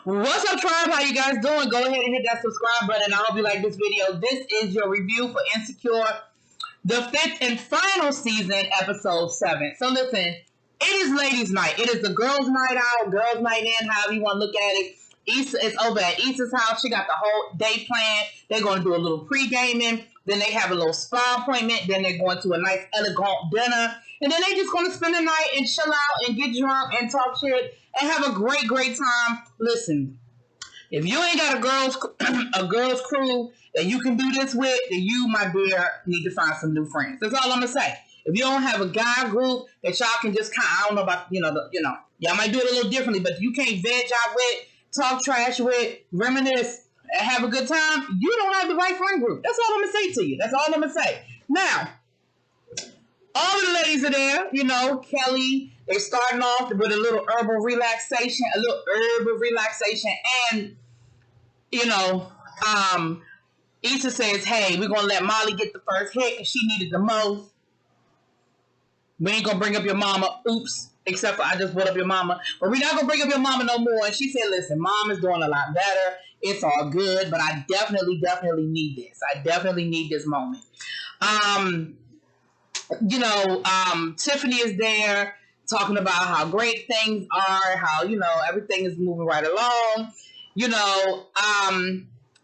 What's up, tribe? How you guys doing? Go ahead and hit that subscribe button. I hope you like this video. This is your review for Insecure, the 5th and final season, episode 7. So listen, it is ladies' night. It is the girls' night out, girls' night in, however you want to look at it. Issa is over at Issa's house. She got the whole day planned. They're going to do a little pre-gaming. Then they have a little spa appointment. Then they're going to a nice, elegant dinner. And then they're just going to spend the night and chill out and get drunk and talk shit and have a great, great time. Listen, if you ain't got a girls crew that you can do this with, then you, my dear, need to find some new friends. That's all I'm going to say. If you don't have a guy group that y'all can just kind of, I don't know about, y'all might do it a little differently, but you can't veg out with, talk trash with, reminisce, and have a good time, you don't have the right friend group. That's all I'm going to say to you. That's all I'm going to say. Now, all of the ladies are there, Kelly, they're starting off with a little herbal relaxation, and, Issa says, hey, we're going to let Molly get the first hit because she needed the most. We ain't going to bring up your mama. Oops. Except for I just brought up your mama. But we're not going to bring up your mama no more. And she said, listen, mom is doing a lot better. It's all good. But I definitely need this. I definitely need this moment. Tiffany is there talking about how great things are. How, everything is moving right along.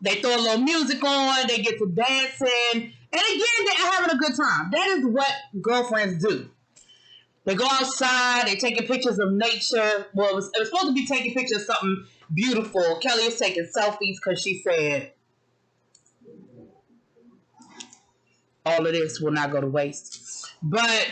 They throw a little music on. They get to dancing. And again, they're having a good time. That is what girlfriends do. They go outside, they're taking pictures of nature. Well, it was supposed to be taking pictures of something beautiful. Kelly is taking selfies because she said, all of this will not go to waste. But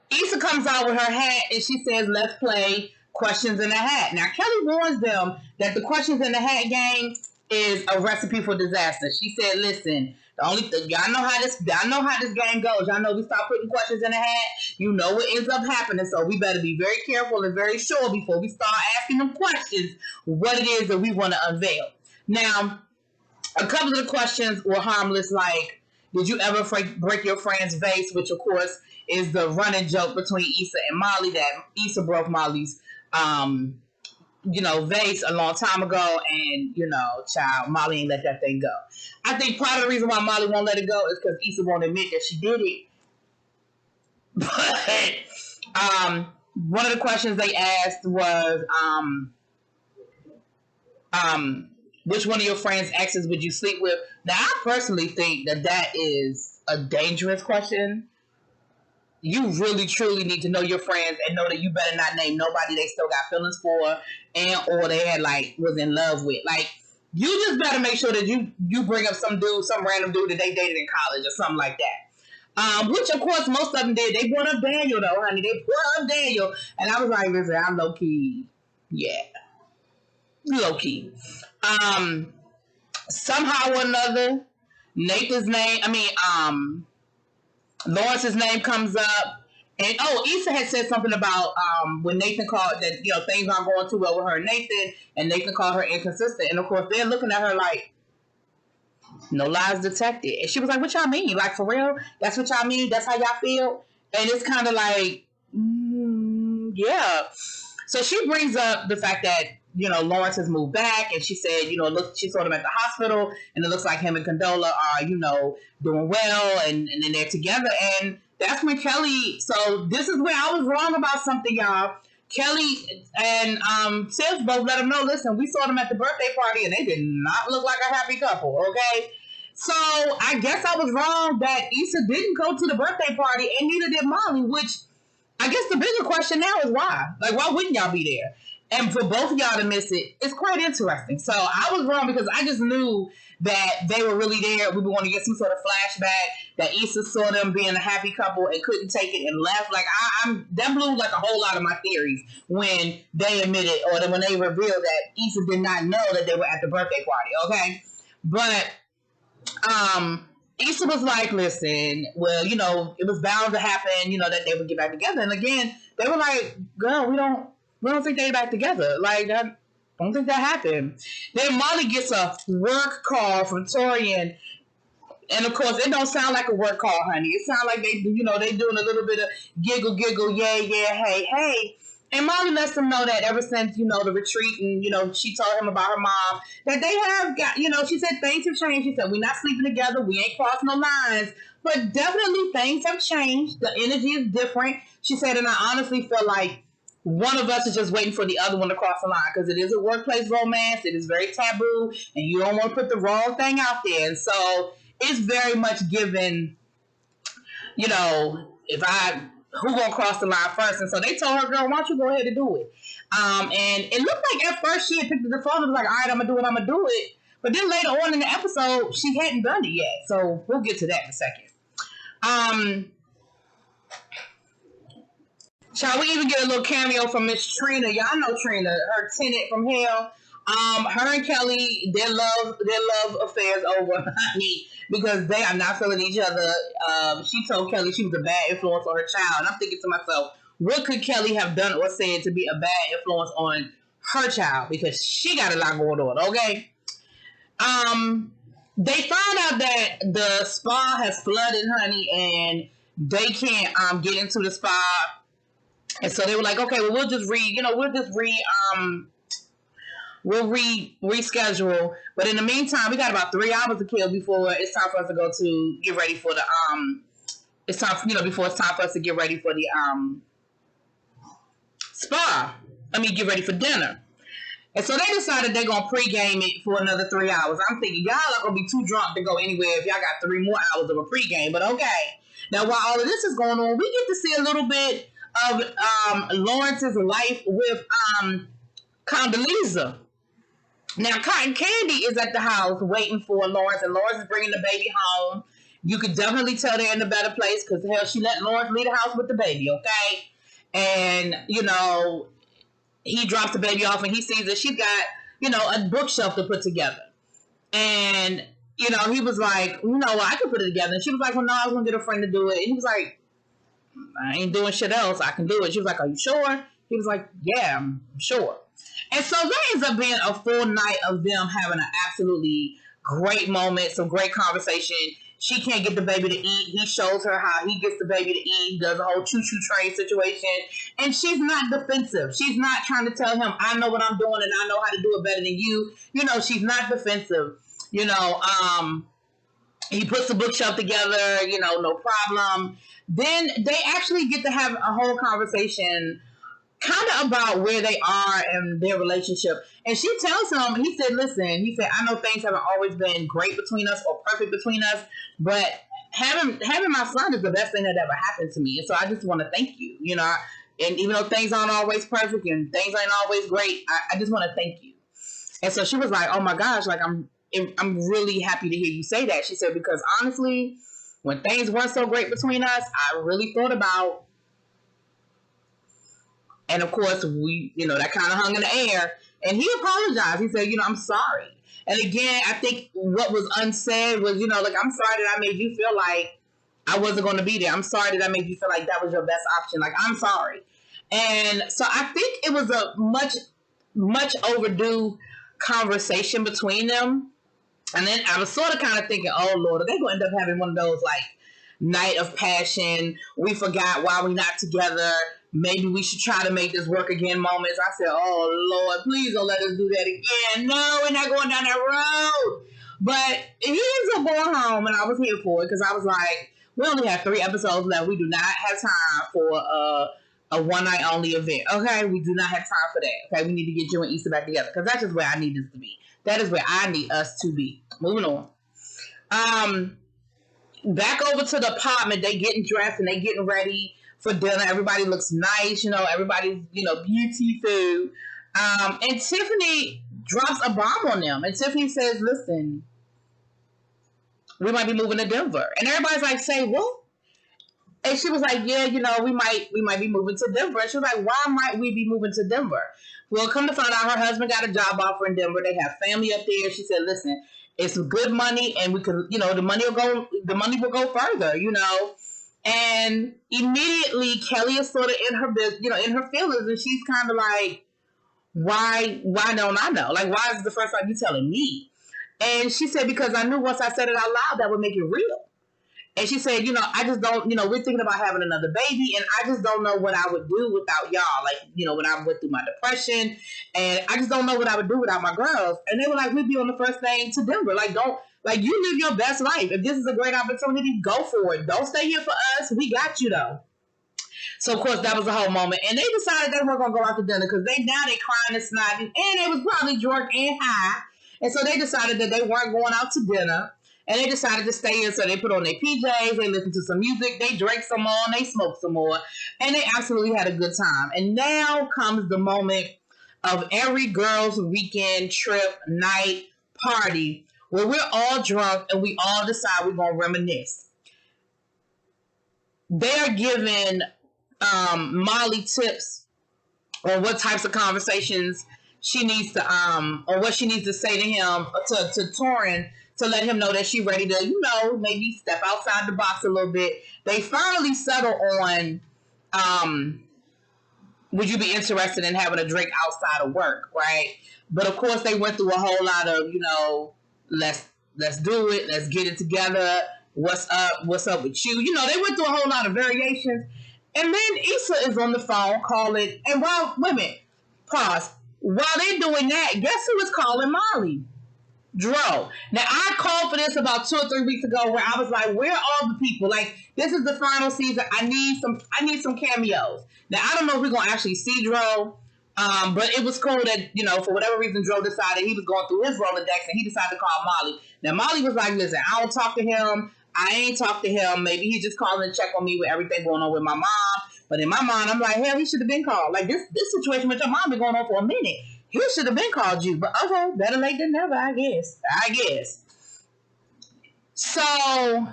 Issa comes out with her hat and she says, let's play questions in the hat. Now, Kelly warns them that the questions in the hat game is a recipe for disaster. She said, listen, y'all know how this game goes. Y'all know we start putting questions in the hat. You know what ends up happening. So we better be very careful and very sure before we start asking them questions what it is that we want to unveil. Now, a couple of the questions were harmless, like, did you ever break your friend's vase? Which, of course, is the running joke between Issa and Molly, that Issa broke Molly's vase a long time ago, and, Molly ain't let that thing go. I think part of the reason why Molly won't let it go is because Issa won't admit that she did it. But, one of the questions they asked was, which one of your friends' exes would you sleep with? Now, I personally think that is a dangerous question. You really, truly need to know your friends and know that you better not name nobody they still got feelings for or they had, was in love with. You just better make sure that you bring up some random dude that they dated in college or something like that. Which, of course, most of them did. They brought up Daniel, though, honey. They brought up Daniel. And I was like, listen, I'm low-key. Yeah. Low-key. Somehow or another, Lawrence's name comes up. And, Issa had said something about when Nathan called that, things aren't going too well with her and Nathan called her inconsistent. And, of course, they're looking at her like, no lies detected. And she was like, what y'all mean? Like, for real? That's what y'all mean? That's how y'all feel? And it's kind of like, yeah. So she brings up the fact that, Lawrence has moved back, and she said, she saw him at the hospital, and it looks like him and Condola are, doing well, and then they're together. And that's when Kelly, so this is where I was wrong about something, y'all. Kelly and Tiff both let them know, listen, we saw them at the birthday party, and they did not look like a happy couple, okay? So I guess I was wrong that Issa didn't go to the birthday party, and neither did Molly, which I guess the bigger question now is why? Why wouldn't y'all be there? And for both of y'all to miss it, it's quite interesting. So I was wrong because I just knew that they were really there. We were going to get some sort of flashback that Issa saw them being a happy couple and couldn't take it and left. That blew a whole lot of my theories when they admitted or when they revealed that Issa did not know that they were at the birthday party. Okay, but Issa was like, listen, well, it was bound to happen, that they would get back together. And again, they were like, girl, we don't think they're back together. I don't think that happened. Then Molly gets a work call from Torian. And of course, it don't sound like a work call, honey. It sounds like they doing a little bit of giggle, yeah, hey. And Molly lets them know that ever since, the retreat and, she told him about her mom, that they have got, she said things have changed. She said, we're not sleeping together. We ain't crossing no lines. But definitely things have changed. The energy is different. She said, and I honestly feel like one of us is just waiting for the other one to cross the line because it is a workplace romance. It is very taboo and you don't want to put the wrong thing out there. And so it's very much given, who gonna cross the line first? And so they told her, girl, why don't you go ahead and do it? And it looked like at first she had picked up the phone and was like, all right, I'm gonna do it. But then later on in the episode, she hadn't done it yet. So we'll get to that in a second. Shall we even get a little cameo from Miss Trina? Y'all know Trina, her tenant from hell. Her and Kelly, their love affairs over, honey, because they are not feeling each other. She told Kelly she was a bad influence on her child. And I'm thinking to myself, what could Kelly have done or said to be a bad influence on her child? Because she got a lot going on, okay? They found out that the spa has flooded, honey, and they can't get into the spa. And so they were like, okay, well, we'll reschedule. But in the meantime, we got about 3 hours to kill before it's time for us to go to get ready for the, before it's time for us to get ready for the, spa. Get ready for dinner. And so they decided they're going to pregame it for another 3 hours. I'm thinking, y'all are going to be too drunk to go anywhere if y'all got 3 more hours of a pregame. But okay. Now, while all of this is going on, we get to see a little bit of Lawrence's life with Condoleezza. Now, Cotton Candy is at the house waiting for Lawrence, and Lawrence is bringing the baby home. You could definitely tell they're in a better place because, hell, she let Lawrence leave the house with the baby, okay? And, he drops the baby off, and he sees that she's got, a bookshelf to put together. And, he was like, I could put it together. And she was like, well, no, I was going to get a friend to do it. And he was like, I ain't doing shit else. I can do it. She was like, are you sure? He was like, yeah, I'm sure. And so that ends up being a full night of them having an absolutely great moment, some great conversation. She can't get the baby to eat. He shows her how he gets the baby to eat. He does a whole choo-choo train situation. And she's not defensive. She's not trying to tell him, I know what I'm doing and I know how to do it better than you. She's not defensive. He puts the bookshelf together, no problem. Then they actually get to have a whole conversation kind of about where they are in their relationship. And she tells him, he said, I know things haven't always been great between us or perfect between us, but having my son is the best thing that ever happened to me. And so I just want to thank you, and even though things aren't always perfect and things ain't always great, I just want to thank you. And so she was like, oh my gosh, like I'm really happy to hear you say that. She said, because honestly, when things weren't so great between us, I really thought about, and of course, we, that kind of hung in the air. And he apologized. He said, I'm sorry. And again, I think what was unsaid was, I'm sorry that I made you feel like I wasn't going to be there. I'm sorry that I made you feel like that was your best option. Like, I'm sorry. And so I think it was a much, much overdue conversation between them. And then I was sort of kind of thinking, oh, Lord, are they going to end up having one of those, like, night of passion, we forgot why we're not together, maybe we should try to make this work again moments. I said, oh, Lord, please don't let us do that again. No, we're not going down that road. But he ends up going home, and I was here for it because I was like, we only have 3 episodes left. We do not have time for a one-night-only event, okay? We do not have time for that, okay? We need to get you and Issa back together because that's just where I need us to be. That is where I need us to be. Moving on. Back over to the apartment. They getting dressed and they getting ready for dinner. Everybody looks nice. Everybody's, beautiful. And Tiffany drops a bomb on them. And Tiffany says, listen, we might be moving to Denver. And everybody's like, say what? And she was like, yeah, we might be moving to Denver. And she was like, why might we be moving to Denver? Well, come to find out, her husband got a job offer in Denver. They have family up there. She said, listen, it's good money, and we could, the money will go further, And immediately Kelly is sort of in her in her feelings, and she's kind of like, why don't I know? Like, why is it the first time you telling me? And she said, because I knew once I said it out loud, that would make it real. And she said, I just don't, we're thinking about having another baby, and I just don't know what I would do without y'all. Like, when I went through my depression, and I just don't know what I would do without my girls. And they were like, we'd be on the first thing to Denver. Like, you live your best life. If this is a great opportunity, go for it. Don't stay here for us. We got you, though. So, of course, that was the whole moment. And they decided they weren't going to go out to dinner because they crying and snotting, and they was probably drunk and high. And so they decided that they weren't going out to dinner. And they decided to stay in, so they put on their PJs, they listened to some music, they drank some more, and they smoked some more, and they absolutely had a good time. And now comes the moment of every girl's weekend trip, night, party, where we're all drunk and we all decide we're going to reminisce. They are giving Molly tips on what types of conversations she needs to, or what she needs to say to him, to Torin, to let him know that she's ready to, maybe step outside the box a little bit. They finally settle on, would you be interested in having a drink outside of work, right? But of course, they went through a whole lot of, let's do it, let's get it together. What's up with you? They went through a whole lot of variations. And then Issa is on the phone calling, and pause. While they're doing that, guess who is calling Molly? Dro. Now, I called for this about 2 or 3 weeks ago where I was like, where are all the people? Like, this is the final season. I need some cameos. Now, I don't know if we're going to actually see Dro, but it was cool that, for whatever reason, Dro decided he was going through his Rolodex and he decided to call Molly. Now, Molly was like, listen, I don't talk to him. I ain't talked to him. Maybe he's just calling to check on me with everything going on with my mom. But in my mind, I'm like, hell, he should have been called. Like, this situation with your mom been going on for a minute. He should have been called you. But okay, better late than never, I guess. So,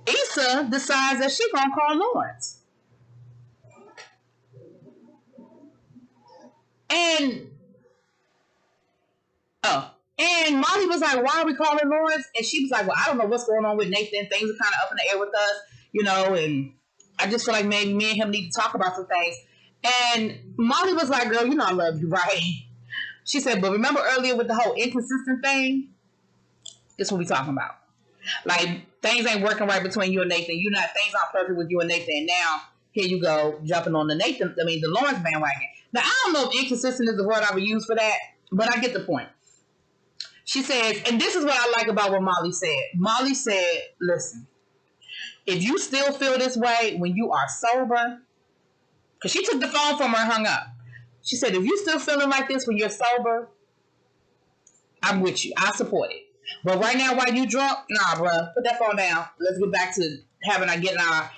Issa decides that she's going to call Lawrence. And Molly was like, why are we calling Lawrence? And she was like, well, I don't know what's going on with Nathan. Things are kind of up in the air with us, and I just feel like maybe me and him need to talk about some things. And Molly was like, girl, I love you, right? She said, but remember earlier with the whole inconsistent thing? This is what we talking about. Like, things ain't working right between you and Nathan. Things aren't perfect with you and Nathan. And now, here you go, jumping on the Lawrence bandwagon. Now, I don't know if inconsistent is the word I would use for that, but I get the point. She says, and this is what I like about what Molly said. Molly said, listen, if you still feel this way when you are sober, because she took the phone from her and hung up. She said, if you still feeling like this when you're sober, I'm with you. I support it. But right now, while you drunk, nah, bruh, put that phone down. Let's get back to getting our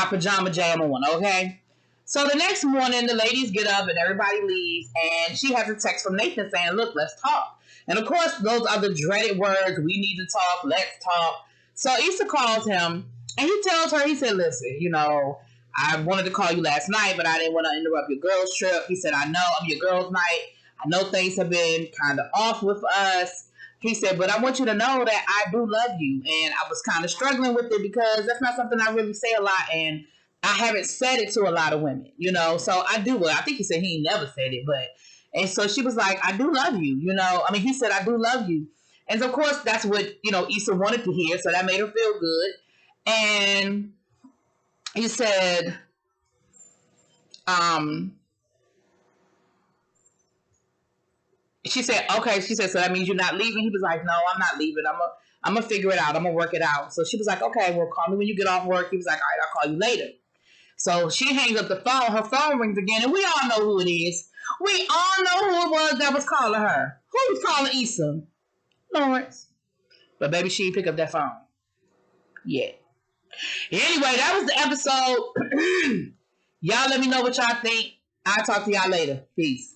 pajama jam on, okay? So the next morning, the ladies get up and everybody leaves, and she has a text from Nathan saying, look, let's talk. And of course, those are the dreaded words, we need to talk, let's talk. So Issa calls him, and he tells her, he said, listen, I wanted to call you last night, but I didn't want to interrupt your girls' trip. He said, I know I'm your girls' night. I know things have been kind of off with us. He said, but I want you to know that I do love you. And I was kind of struggling with it because that's not something I really say a lot. And I haven't said it to a lot of women, So I do. Well, I think he said he never said it. And so she was like, I do love you. He said, I do love you. And so, of course, that's what, Issa wanted to hear. So that made her feel good. And he said, she said, okay. She said, so that means you're not leaving? He was like, no, I'm not leaving. I'm going to figure it out. I'm going to work it out. So she was like, okay, well, call me when you get off work. He was like, all right, I'll call you later. So she hangs up the phone. Her phone rings again, and we all know who it is. We all know who it was that was calling her. Who was calling Issa? Lawrence. But baby, she didn't pick up that phone. Yeah. Anyway, that was the episode. Y'all let me know what y'all think. I'll talk to y'all later. Peace.